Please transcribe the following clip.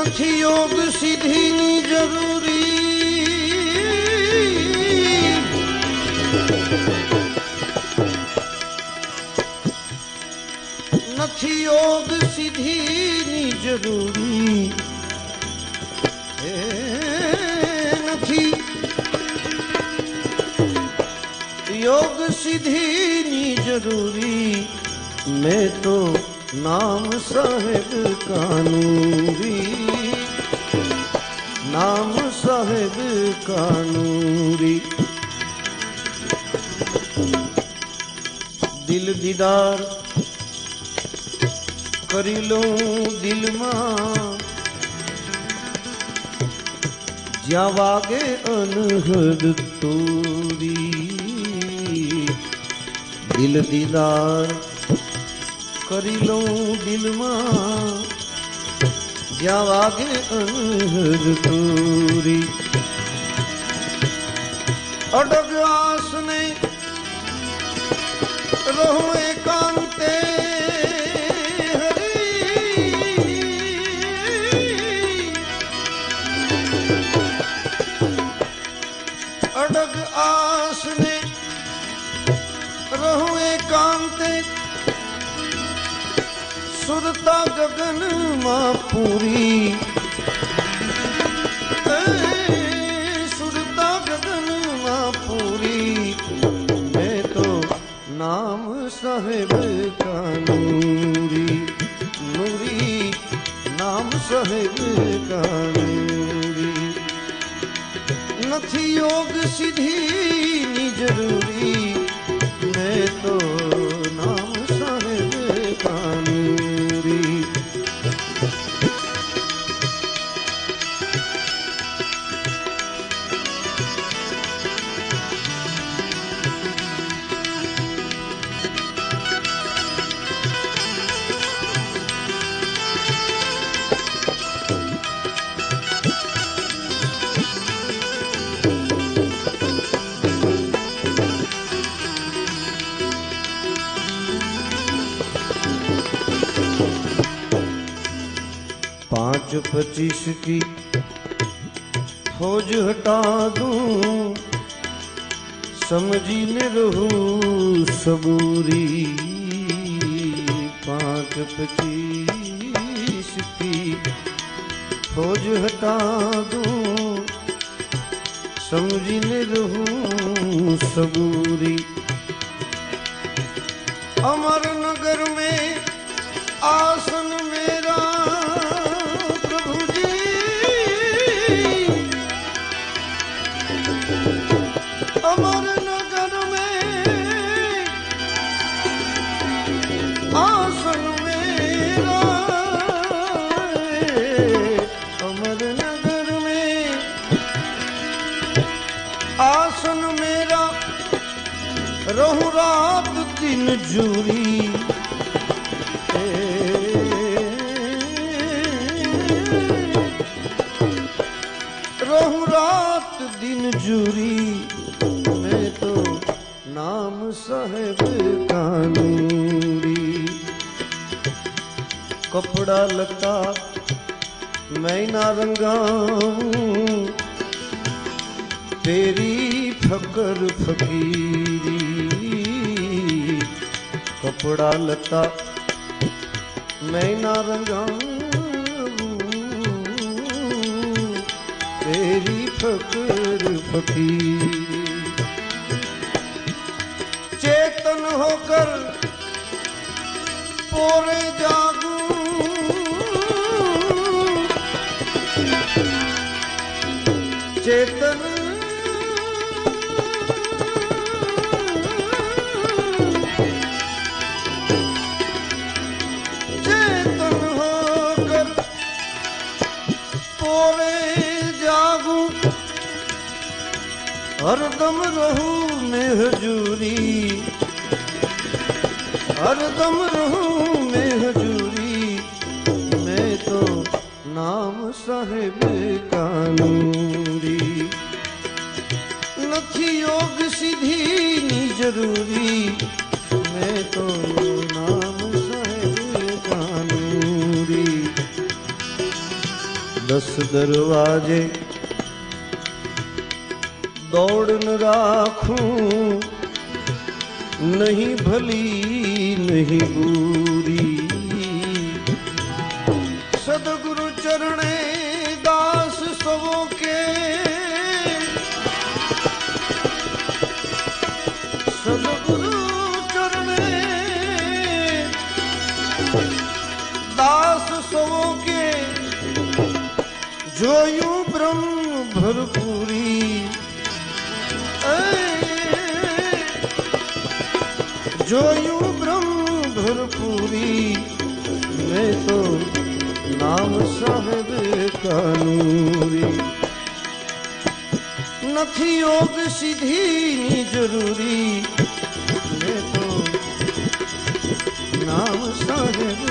નથી યોગ સિદ્ધિની જરૂરી, નથી યોગ સિદ્ધિની જરૂરી, નથી યોગ સિદ્ધિની જરૂરી, मैं तो नाम साहेब कानूरी, नाम साहेब कानूरी। दिल दीदार करी लूं दिल मां, ज्या वागे अनहद तोरी। दिल दीदार करी लूं दिल मां, ज्या वागे अनहद तोरी। अडग आसने रहूं एकांते हरी, अडग आसने रहूं एकांते, सुरता गगन मां पूरी, सुरता गगन मां पूरी। मैं तो नाम साहेब कानूरी, नूरी नाम साहेब कानूरी। નથી યોગ સિદ્ધિની જરૂરી, मैं तो नाम साहेब कानूरी। पाँच 25 की फौज हटा दूं, समझी न रहूं सबूरी। 5 25 की फौज हटा दूं, समझी न रहूं सबूरी। अमर नगर में आसन मेरा अमर नगर में आसन मेरा, अमर नगर में आसन मेरा, रहूं रात दिन जूरी। रहूं रात दिन जूरी, मैं तो नाम साहेब कानूरी। कपड़ा लता मैं ना रंगाऊं, तेरी फकर फकीरी। कपड़ा लता मैं ना रंगाऊं, तेरी फकर फकीरी। चेतन होकर पोरे जागूं, चेतन चेतन होकर पोरे जागूं, हरदम रहूं मैं हजूरी, हरदम रहूं मैं हजूरी। मैं तो नाम साहेब कानूरी, નથી યોગ સિદ્ધિની જરૂરી, मैं तो नाम साहेब कानूरी। 10 दरवाजे दौड़ न राखूं, नहीं भली नहीं बुरी। सदगुरु चरणे दास सबों के, सदगुरु चरणे दास सबों के, जोयूं ब्रह्म भरपूरी। जोयूं ब्रह्म भरपूरी, मैं तो नाम साहेब कानूरी। નથી યોગ સિદ્ધિની જરૂરી, मैं तो नाम साहेब